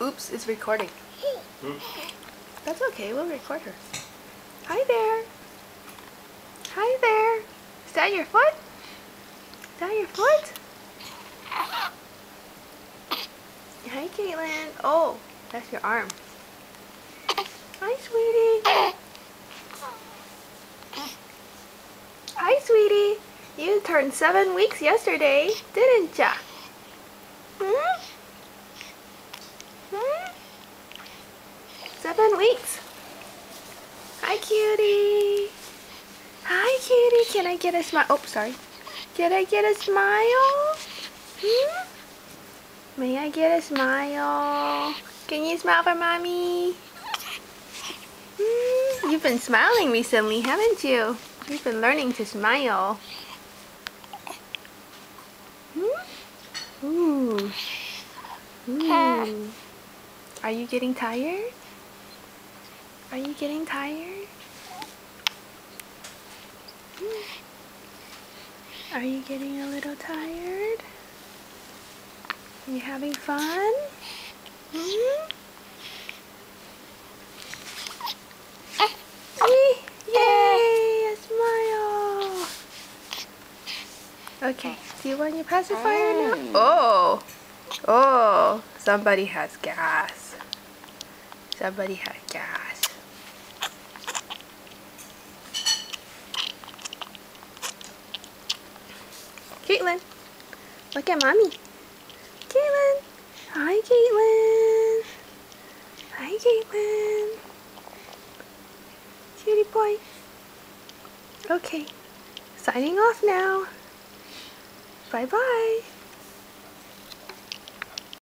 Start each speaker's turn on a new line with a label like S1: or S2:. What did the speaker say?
S1: Oops, it's recording.
S2: Oops.
S1: That's okay, we'll record her. Hi there. Hi there. Is that your foot? Is that your foot? Hi, Caitlin. Oh, that's your arm. Hi, sweetie. Hi, sweetie. You turned 7 weeks yesterday, didn't ya? Hmm? 7 weeks. Hi, cutie. Hi, cutie. Can I get a smile? Oh, sorry. Can I get a smile? Hmm? May I get a smile? Can you smile for mommy? You've been smiling recently, haven't you? You've been learning to smile. Ooh. Ooh. Are you getting tired? Are you getting tired? Are you getting a little tired? Are you having fun? Yay! A smile! Okay, do you want your pacifier now? Oh! Oh! Somebody has gas. Somebody has gas. Caitlin! Look at mommy. Caitlin! Hi, Caitlin! Hi, Caitlin! Cutie boy. Okay, signing off now. Bye-bye.